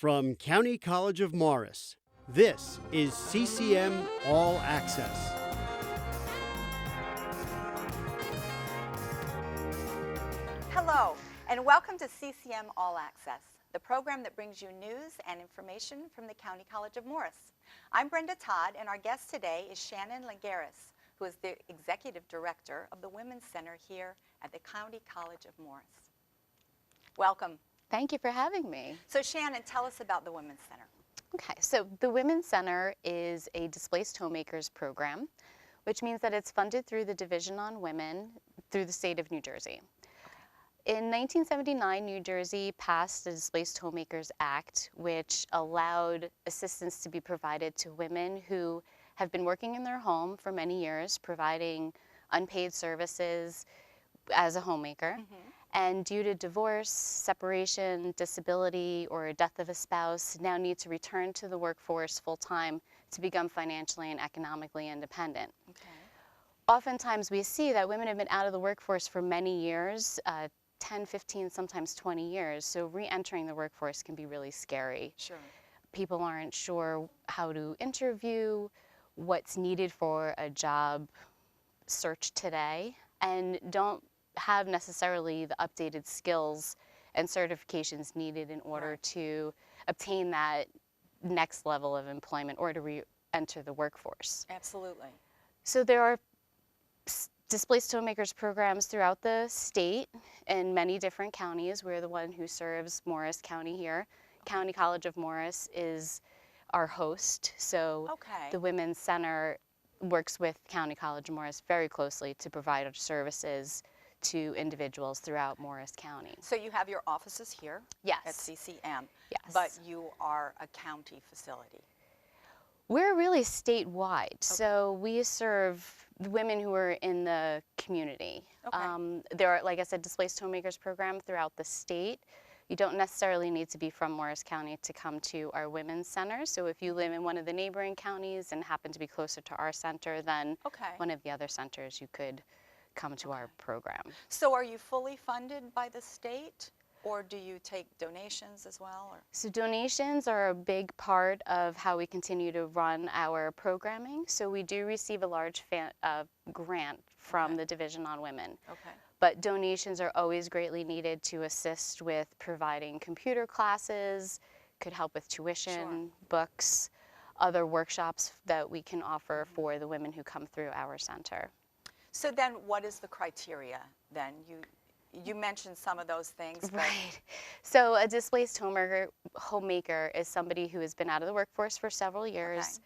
From County College of Morris, this is CCM All Access. Hello, and welcome to CCM All Access, the program that brings you news and information from the County College of Morris. I'm Brenda Todd, and our guest today is Shannon Lengares, who is the Executive Director of the Women's Center here at the County College of Morris. Welcome. Thank you for having me. So Shannon, tell us about the Women's Center. Okay, so the Women's Center is a Displaced Homemakers program, which means that it's funded through the Division on Women through the state of New Jersey. In 1979, New Jersey passed the Displaced Homemakers Act, which allowed assistance to be provided to women who have been working in their home for many years, providing unpaid services as a homemaker. And due to divorce, separation, disability, or death of a spouse, now need to return to the workforce full-time to become financially and economically independent. Okay. Oftentimes we see that women have been out of the workforce for many years, 10, 15, sometimes 20 years, so re-entering the workforce can be really scary. Sure. People aren't sure how to interview, what's needed for a job search today, and don't have necessarily the updated skills and certifications needed in order to obtain that next level of employment or to re-enter the workforce. Absolutely. So there are displaced homemakers programs throughout the state in many different counties. We're the one who serves Morris County here. County College of Morris is our host, so the Women's Center works with County College of Morris very closely to provide our services to individuals throughout Morris County. So you have your offices here at CCM, but you are a county facility. We're really statewide, so we serve the women who are in the community. There are, like I said, Displaced Homemakers program throughout the state. You don't necessarily need to be from Morris County to come to our Women's Center. So if you live in one of the neighboring counties and happen to be closer to our center than one of the other centers, you could come to our program. So are you fully funded by the state, or do you take donations as well? Or? So donations are a big part of how we continue to run our programming. So we do receive a large grant from the Division on Women. But donations are always greatly needed to assist with providing computer classes, could help with tuition, books, other workshops that we can offer for the women who come through our center. So then what is the criteria then? You mentioned some of those things. Right. So a displaced homemaker is somebody who has been out of the workforce for several years,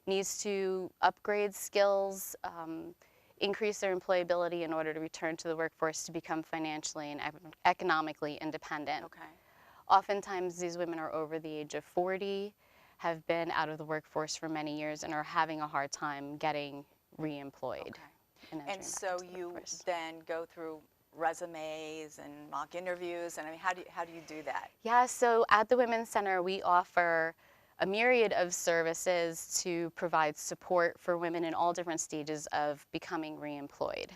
needs to upgrade skills, increase their employability in order to return to the workforce to become financially and economically independent. Oftentimes these women are over the age of 40, have been out of the workforce for many years, and are having a hard time getting re-employed. And so you then go through resumes and mock interviews, and I mean, how do you do that? Yeah, so at the Women's Center we offer a myriad of services to provide support for women in all different stages of becoming re-employed.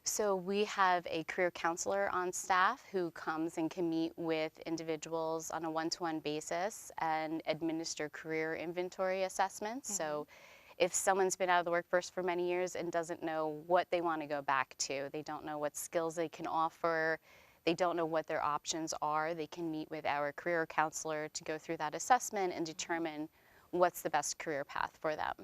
So we have a career counselor on staff who comes and can meet with individuals on a one-to-one basis and administer career inventory assessments. So if someone's been out of the workforce for many years and doesn't know what they want to go back to, they don't know what skills they can offer, they don't know what their options are, they can meet with our career counselor to go through that assessment and determine what's the best career path for them.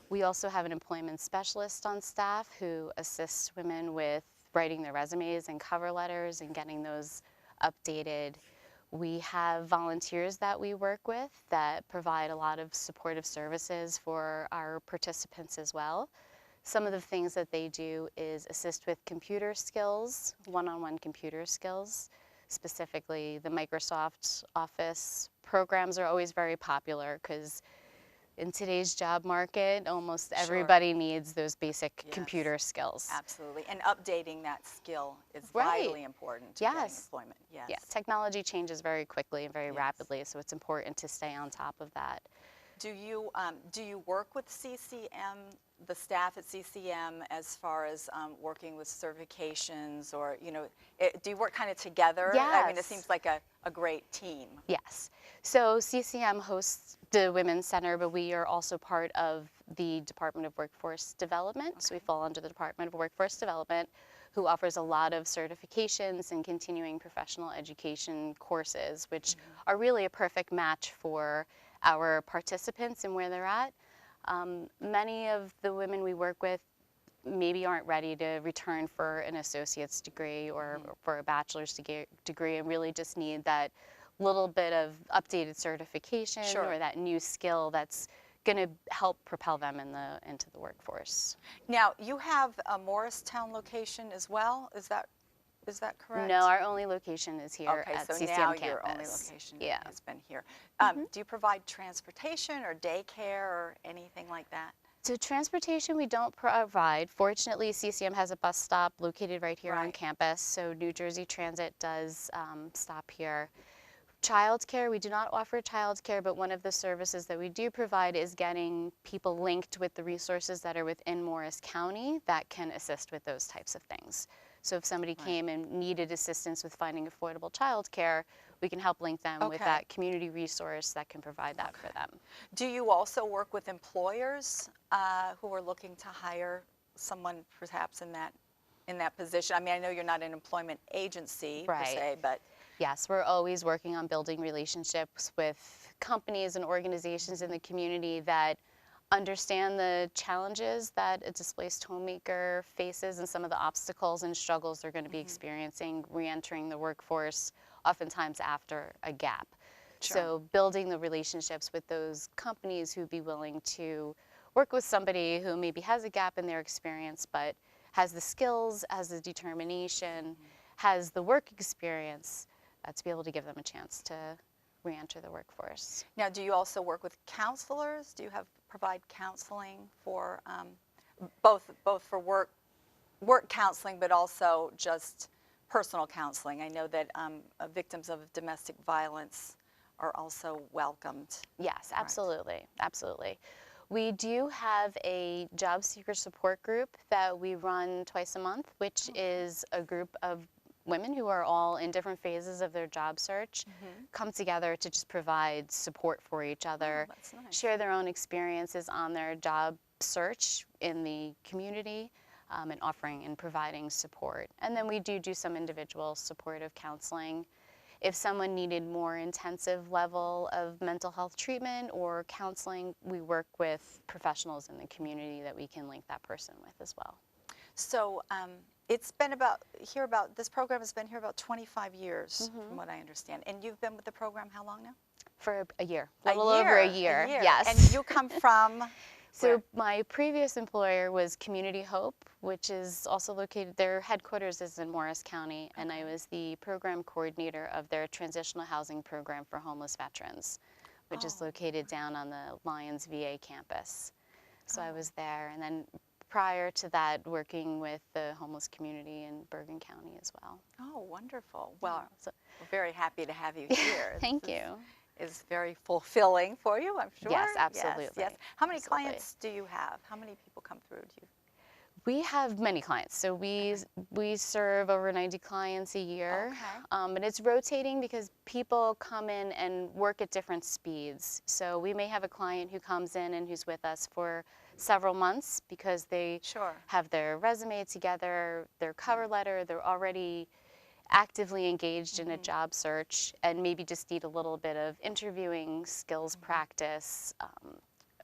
We also have an employment specialist on staff who assists women with writing their resumes and cover letters and getting those updated. We have volunteers that we work with that provide a lot of supportive services for our participants as well. Some of the things that they do is assist with computer skills, one-on-one computer skills. Specifically, the Microsoft Office programs are always very popular because in today's job market, almost everybody needs those basic computer skills. Absolutely, and updating that skill is vitally important to getting employment. Yeah, technology changes very quickly and very rapidly, so it's important to stay on top of that. Do you work with CCM, the staff at CCM, as far as working with certifications, or do you work kind of together? Yes. I mean, it seems like a great team. Yes. So CCM hosts the Women's Center, but we are also part of the Department of Workforce Development. So we fall under the Department of Workforce Development, who offers a lot of certifications and continuing professional education courses, which are really a perfect match for our participants and where they're at. Many of the women we work with maybe aren't ready to return for an associate's degree or for a bachelor's degree and really just need that little bit of updated certification or that new skill that's going to help propel them into the workforce. Now, you have a Morristown location as well. Is that correct? No, our only location is here at so CCM now campus. your only location has been here. Do you provide transportation or daycare or anything like that? So transportation we don't provide. Fortunately, CCM has a bus stop located right here on campus, so New Jersey Transit does stop here. Childcare, we do not offer childcare, but one of the services that we do provide is getting people linked with the resources that are within Morris County that can assist with those types of things. So if somebody came and needed assistance with finding affordable childcare, we can help link them with that community resource that can provide that for them. Do you also work with employers who are looking to hire someone perhaps in that position? I mean, I know you're not an employment agency per se, but yes, we're always working on building relationships with companies and organizations in the community that understand the challenges that a displaced homemaker faces and some of the obstacles and struggles they're going to be experiencing re-entering the workforce, oftentimes after a gap. So building the relationships with those companies who'd be willing to work with somebody who maybe has a gap in their experience but has the skills, has the determination, has the work experience, to be able to give them a chance to re-enter the workforce. Now, do you also work with counselors? Do you provide counseling for both for work counseling, but also just personal counseling? I know that victims of domestic violence are also welcomed. Yes, absolutely, absolutely. We do have a job seeker support group that we run twice a month, which is a group of women who are all in different phases of their job search come together to just provide support for each other, share their own experiences on their job search in the community, and offering and providing support. And then we do some individual supportive counseling. If someone needed more intensive level of mental health treatment or counseling, we work with professionals in the community that we can link that person with as well. So it's been this program has been here about 25 years, from what I understand. And you've been with the program how long now? For a year, a little over a year. Yes. And you come from? So my previous employer was Community Hope, which is also located, their headquarters is in Morris County, and I was the program coordinator of their transitional housing program for homeless veterans, which is located down on the Lyons VA campus. So I was there, and then prior to that, working with the homeless community in Bergen County as well. Oh, wonderful. Well, we're very happy to have you here. Thank you. Is very fulfilling for you, I'm sure. Yes, absolutely. Yes. How many clients do you have? How many people come through to you? We have many clients. So we serve over 90 clients a year. And it's rotating because people come in and work at different speeds. So we may have a client who comes in and who's with us for several months because they have their resume together, their cover letter, they're already actively engaged in a job search and maybe just need a little bit of interviewing skills practice,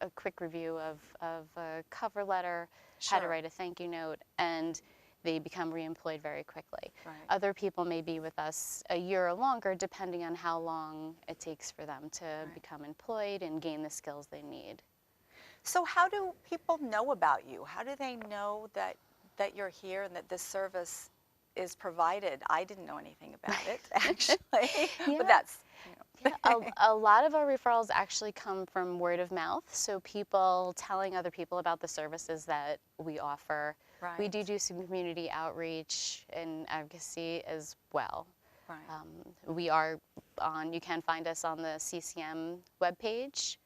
a quick review of a cover letter, how to write a thank you note, and they become reemployed very quickly. Other people may be with us a year or longer depending on how long it takes for them to become employed and gain the skills they need. So how do people know about you? How do they know that you're here and that this service is provided? I didn't know anything about it, actually. But that's, a lot of our referrals actually come from word of mouth, so people telling other people about the services that we offer. We do some community outreach and advocacy as well. We are you can find us on the CCM webpage.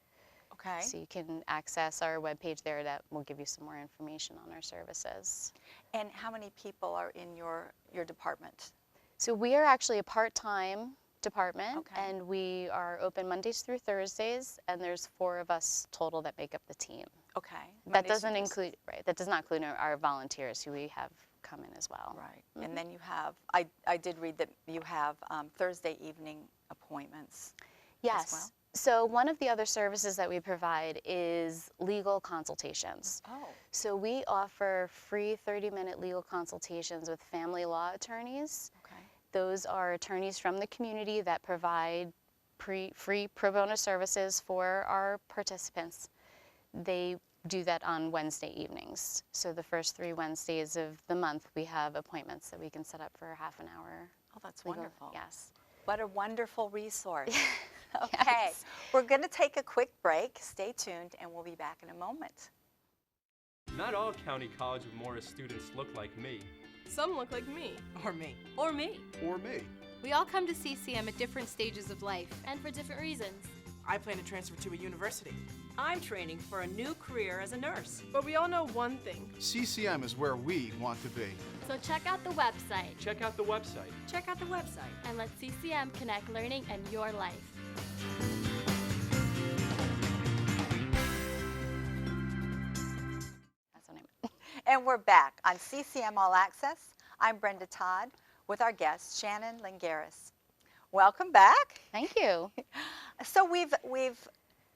So you can access our webpage there that will give you some more information on our services. And how many people are in your department? So we are actually a part-time department, Okay. and we are open Mondays through Thursdays, and there's 4 of us total that make up the team. Okay. That Mondays doesn't through include, right, that does not include our volunteers who we have come in as well. Right. And then you have, I did read that you have Thursday evening appointments as Yes. well. So one of the other services that we provide is legal consultations. Oh, So we offer free 30-minute legal consultations with family law attorneys. okay. Those are attorneys from the community that provide free pro bono services for our participants. They do that on Wednesday evenings. So the first 3 Wednesdays of the month, we have appointments that we can set up for half an hour. Oh, that's legal- wonderful. Yes. What a wonderful resource. Okay. Yes. We're going to take a quick break. Stay tuned, and we'll be back in a moment. Not all County College of Morris students look like me. Some look like me. Or me. Or me. Or me. We all come to CCM at different stages of life. And for different reasons. I plan to transfer to a university. I'm training for a new career as a nurse. But we all know one thing. CCM is where we want to be. So check out the website. Check out the website. Check out the website. And let CCM connect learning and your life. That's what I meant. And we're back on CCM All Access. I'm Brenda Todd with our guest, Shannon Lengares. Welcome back. Thank you. So we've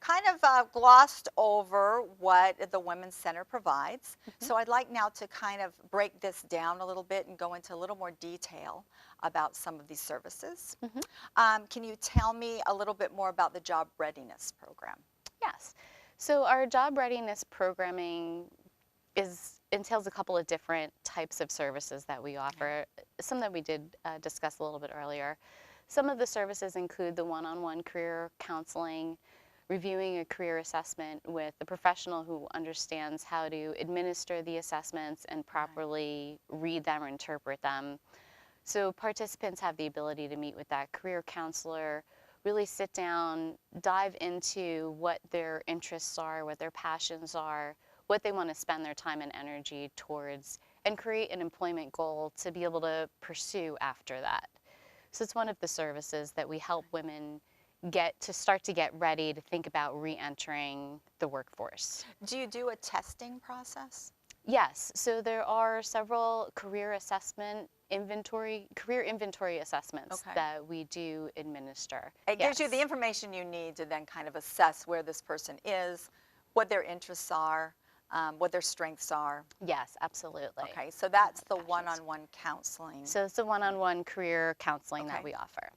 kind of glossed over what the Women's Center provides. So I'd like now to kind of break this down a little bit and go into a little more detail about some of these services. Can you tell me a little bit more about the Job Readiness program? Yes. So our job readiness programming entails a couple of different types of services that we offer. Some that we did discuss a little bit earlier. Some of the services include the one-on-one career counseling, reviewing a career assessment with a professional who understands how to administer the assessments and properly read them or interpret them. So participants have the ability to meet with that career counselor, really sit down, dive into what their interests are, what their passions are, what they want to spend their time and energy towards, and create an employment goal to be able to pursue after that. So it's one of the services that we help women start to get ready to think about re-entering the workforce. Do you do a testing process? Yes, so there are several career inventory assessments that we do administer. It gives you the information you need to then kind of assess where this person is, what their interests are, what their strengths are. Yes, absolutely. Okay, so that's the one-on-one counseling. So it's the one-on-one career counseling that Okay. we offer.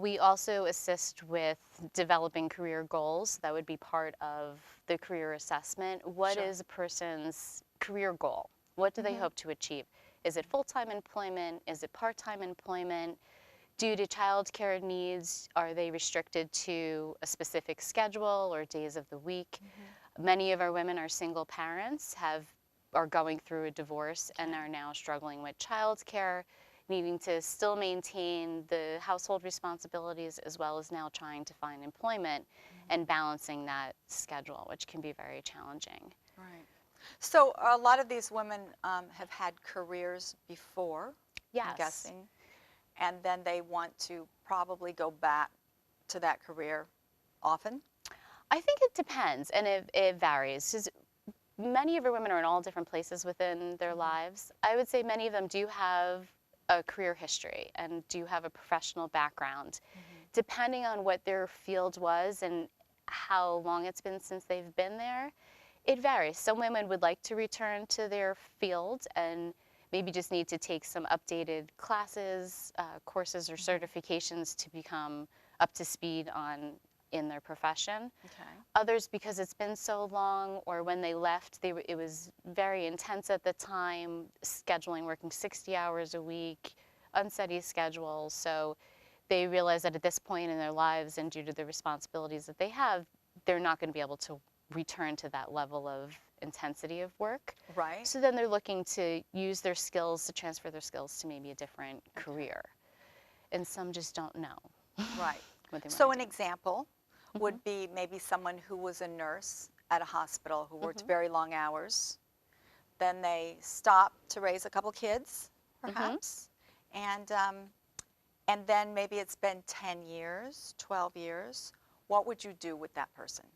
We also assist with developing career goals. That would be part of the career assessment. What is a person's career goal? What do they hope to achieve? Is it full-time employment? Is it part-time employment? Due to childcare needs, are they restricted to a specific schedule or days of the week? Many of our women are single parents, are going through a divorce, and are now struggling with childcare, needing to still maintain the household responsibilities as well as now trying to find employment and balancing that schedule, which can be very challenging. Right. So a lot of these women have had careers before, Yes. I'm guessing, and then they want to probably go back to that career often? I think it depends, and it varies. 'Cause many of our women are in all different places within their lives. I would say many of them do have a career history and do have a professional background. Depending on what their field was and how long it's been since they've been there, it varies. Some women would like to return to their field and maybe just need to take some updated classes, courses, or certifications to become up to speed in their profession. Okay. Others, because it's been so long, or when they left, it was very intense at the time, scheduling, working 60 hours a week, unsteady schedules. So they realize that at this point in their lives, and due to the responsibilities that they have, they're not going to be able to return to that level of intensity of work. Right. So then they're looking to use their skills, to transfer their skills to maybe a different career. And some just don't know. Right. what they So want an to do. example would be maybe someone who was a nurse at a hospital who worked very long hours. Then they stopped to raise a couple kids, perhaps, and and then maybe it's been 10 years, 12 years, what would you do with that person?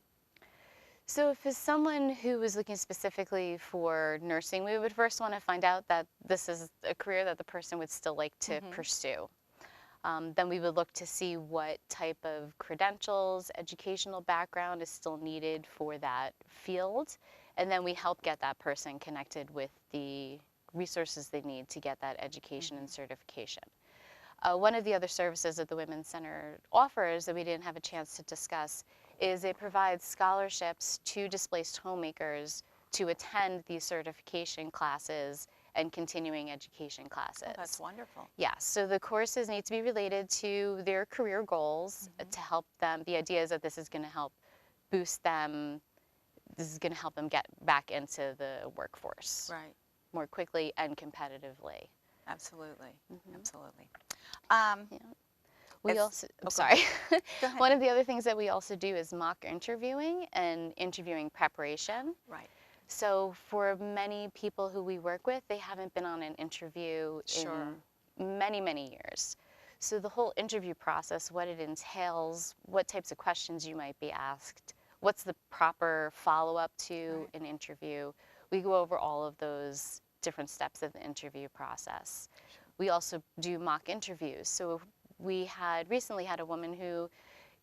So if it's someone who is looking specifically for nursing, we would first want to find out that this is a career that the person would still like to pursue. Then we would look to see what type of credentials, educational background is still needed for that field. And then we help get that person connected with the resources they need to get that education and certification. One of the other services that the Women's Center offers that we didn't have a chance to discuss is it provides scholarships to displaced homemakers to attend these certification classes and continuing education classes. Oh, that's wonderful. Yeah, so the courses need to be related to their career goals to help them. The idea is that this is going to help boost them. This is going to help them get back into the workforce more quickly and competitively. Absolutely, absolutely. We also, sorry. One of the other things that we also do is mock interviewing and interviewing preparation. Right. So for many people who we work with, they haven't been on an interview in many, many years. So the whole interview process, what it entails, what types of questions you might be asked, what's the proper follow-up to an interview, we go over all of those different steps of the interview process. We also do mock interviews. So we had recently had a woman who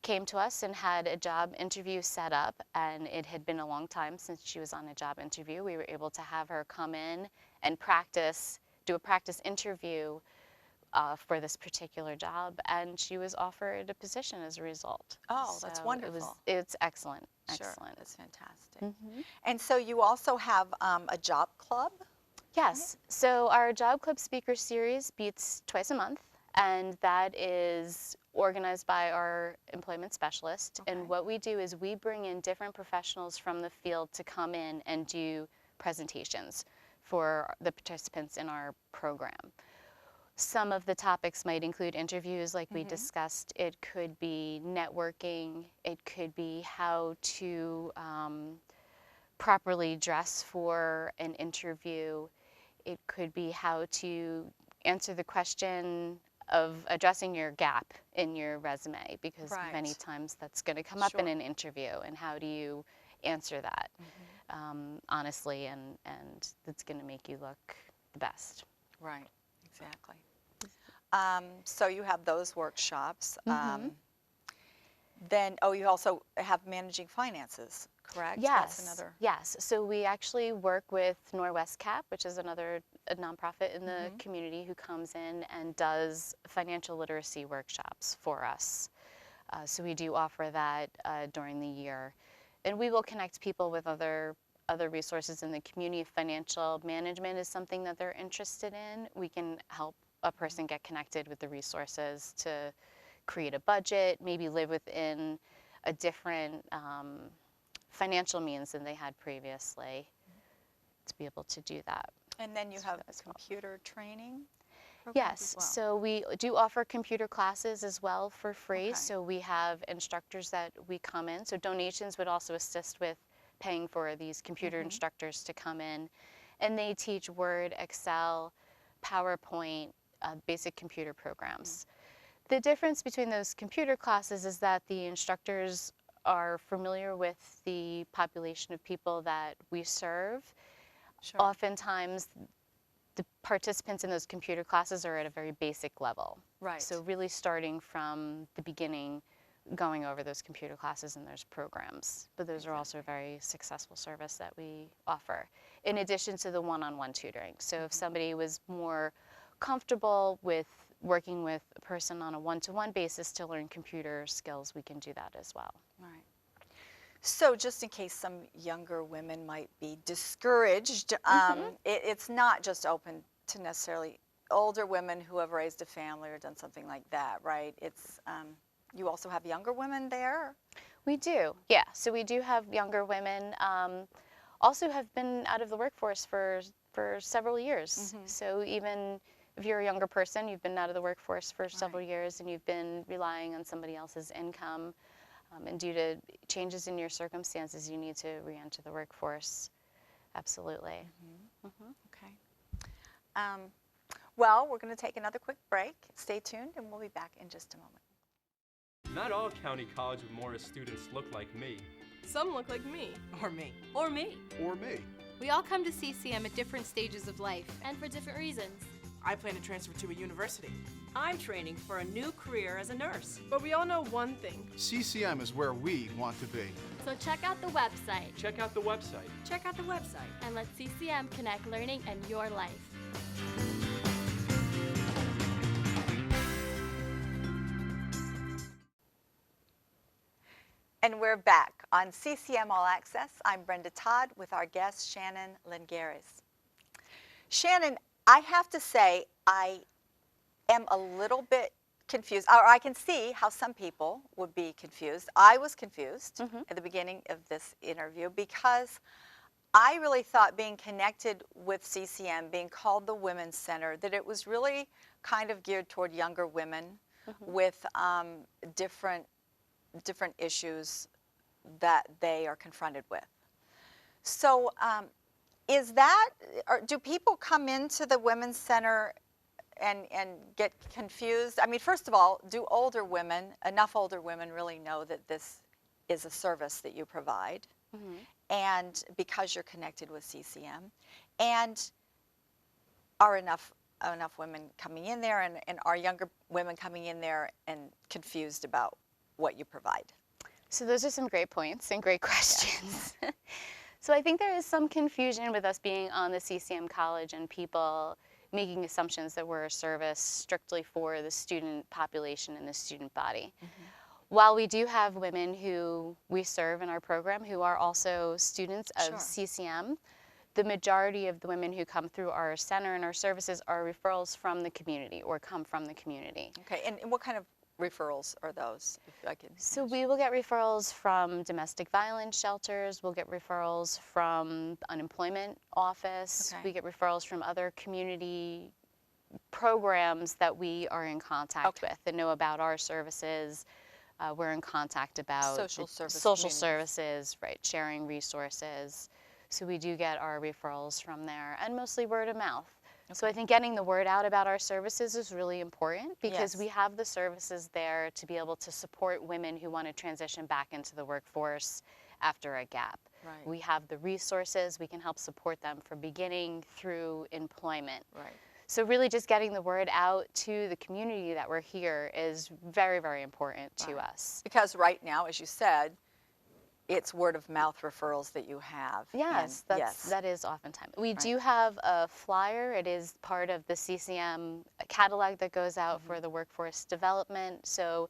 came to us and had a job interview set up, and it had been a long time since she was on a job interview. We were able to have her come in and do a practice interview for this particular job, and she was offered a position as a result. Oh, that's wonderful. It's excellent. Sure, Excellent. that's fantastic. And so you also have a job club? Yes. So our Job Club Speaker Series meets twice a month, and that is organized by our employment specialist. And what we do is we bring in different professionals from the field to come in and do presentations for the participants in our program. Some of the topics might include interviews like we discussed. It could be networking. It could be how to properly dress for an interview. It could be how to answer the question of addressing your gap in your resume, because many times that's going to come up in an interview, and how do you answer that honestly, and that's going to make you look the best. Right, exactly. So you have those workshops. Then, you also have managing finances, correct? Yes. That's another. Yes. So we actually work with Norwest Cap, which is a nonprofit in the community who comes in and does financial literacy workshops for us. So we do offer that during the year. And we will connect people with other resources in the community. If financial management is something that they're interested in, we can help a person get connected with the resources to create a budget, maybe live within a different financial means than they had previously, to be able to do that. And then you have computer training programs Yes, as well. so we do offer computer classes as well for free. So we have instructors that we come in. So donations would also assist with paying for these computer instructors to come in. And they teach Word, Excel, PowerPoint, basic computer programs. The difference between those computer classes is that the instructors are familiar with the population of people that we serve. Oftentimes, the participants in those computer classes are at a very basic level. Right. So really starting from the beginning, going over those computer classes and those programs. But those are also a very successful service that we offer, in addition to the one-on-one tutoring. So if somebody was more comfortable with working with a person on a one-to-one basis to learn computer skills, we can do that as well. Right. So just in case some younger women might be discouraged, it's not just open to necessarily older women who have raised a family or done something like that, right? It's you also have younger women there? We do, yeah. So we do have younger women, also have been out of the workforce for several years. So even if you're a younger person, you've been out of the workforce for several years, and you've been relying on somebody else's income, and due to changes in your circumstances, you need to re-enter the workforce. Absolutely. Okay. Well, we're going to take another quick break. Stay tuned, and we'll be back in just a moment. Not all County College of Morris students look like me. Some look like me. Or me. Or me. Or me. We all come to CCM at different stages of life. And for different reasons. I plan to transfer to a university. I'm training for a new career as a nurse. But we all know one thing. CCM is where we want to be. So check out the website Check out the website. Check out the website. and let CCM connect learning and your life. And we're back on CCM All Access. I'm Brenda Todd with our guest, Shannon Lengares. Shannon, I have to say, I am a little bit confused, or I can see how some people would be confused. I was confused at the beginning of this interview because I really thought being connected with CCM, being called the Women's Center, that it was really kind of geared toward younger women with different issues that they are confronted with. So is that, or do people come into the Women's Center and get confused? I mean, first of all, do enough older women really know that this is a service that you provide? And because you're connected with CCM, and are enough women coming in there, and are younger women coming in there and confused about what you provide? So those are some great points and great questions. So I think there is some confusion with us being on the CCM College and people making assumptions that we're a service strictly for the student population and the student body. While we do have women who we serve in our program who are also students of CCM, the majority of the women who come through our center and our services are referrals from the community or come from the community. Okay, and what kind of referrals are those, if I could? So we will get referrals from domestic violence shelters, we'll get referrals from the unemployment office, we get referrals from other community programs that we are in contact with and know about our services. We're in contact about social services, right, sharing resources. So we do get our referrals from there, and mostly word of mouth. So I think getting the word out about our services is really important because we have the services there to be able to support women who want to transition back into the workforce after a gap. We have the resources, we can help support them from beginning through employment. So really just getting the word out to the community that we're here is very, very important to us. Because right now, as you said, it's word of mouth referrals that you have. Yes, that is oftentimes. We do have a flyer. It is part of the CCM catalog that goes out for the workforce development. So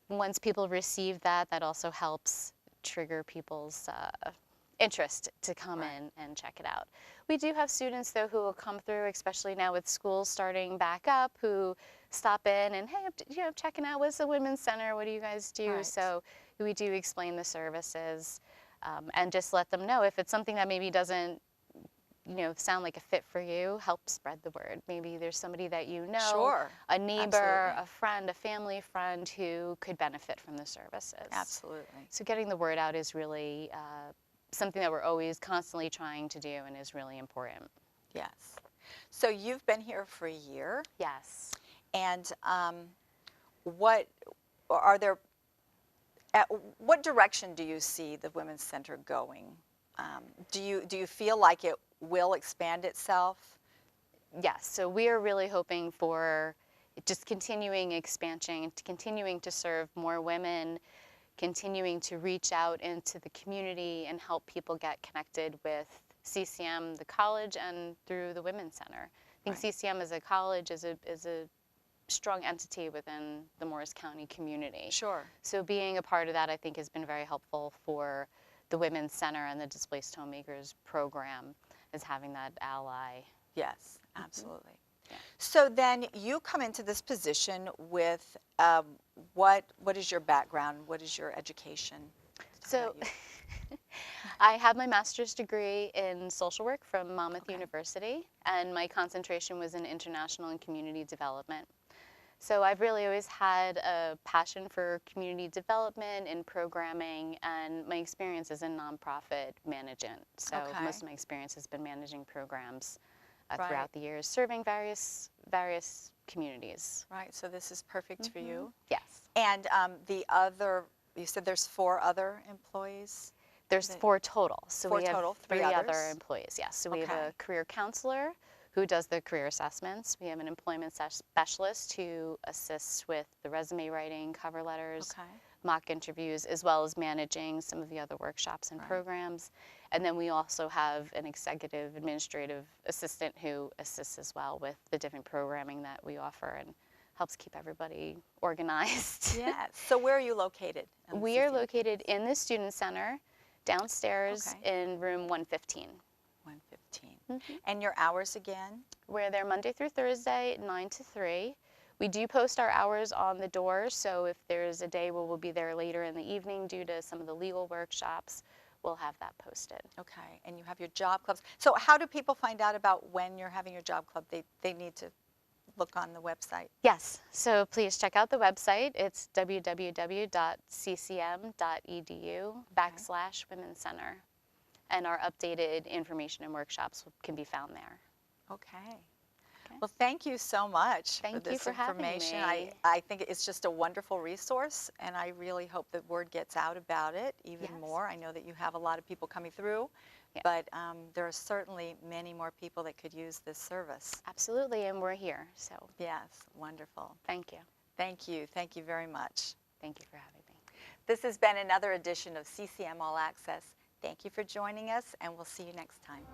once people receive that, that also helps trigger people's interest to come in and check it out. We do have students though who will come through, especially now with schools starting back up, who stop in and, hey, I'm checking out, what's the Women's Center, what do you guys do? So we do explain the services and just let them know if it's something that maybe doesn't sound like a fit for you, help spread the word. Maybe there's somebody that you know, a neighbor, a friend, a family friend who could benefit from the services. So getting the word out is really something that we're always constantly trying to do and is really important. Yes. So you've been here for a year. Yes. And what direction do you see the Women's Center going? Do you feel like it will expand itself? Yes. So we are really hoping for just continuing expansion, continuing to serve more women, continuing to reach out into the community and help people get connected with CCM, the college, and through the Women's Center. I think CCM as a college is a strong entity within the Morris County community. So being a part of that, I think, has been very helpful for the Women's Center and the Displaced Homemakers program, is having that ally. Yes, absolutely. So then you come into this position with what is your background? What is your education? So I have my master's degree in social work from Monmouth University, and my concentration was in international and community development. So I've really always had a passion for community development and programming, and my experience is in nonprofit management. So most of my experience has been managing programs throughout the years, serving various communities. Right, so this is perfect for you. Yes. And the other, you said there's 4 other employees? There's 4 total. So 4 we have total, 3 3 other others? employees, yes. So we have Okay. a career counselor who does the career assessments. We have an employment specialist who assists with the resume writing, cover letters, Okay. mock interviews, as well as managing some of the other workshops and programs. And then we also have an executive administrative assistant who assists as well with the different programming that we offer and helps keep everybody organized. Yes. So where are you located? on the We are CCM located in the Student Center downstairs Okay. in room 115. 115. And your hours again? We're there Monday through Thursday, 9 to 3. We do post our hours on the door, so if there's a day where we'll be there later in the evening due to some of the legal workshops, we'll have that posted. Okay. And you have your job clubs. So how do people find out about when you're having your job club? They need to look on the website. Yes, so please check out the website. It's www.ccm.edu/Women's Center. And our updated information and workshops can be found there. Okay. Well, thank you so much Thank for you this for having information. me. I think it's just a wonderful resource, and I really hope that word gets out about it even Yes. more. I know that you have a lot of people coming through, Yeah. but there are certainly many more people that could use this service. Absolutely, and we're here, so Yes, wonderful. thank you. Thank you. Thank you very much. Thank you for having me. This has been another edition of CCM All Access. Thank you for joining us, and we'll see you next time.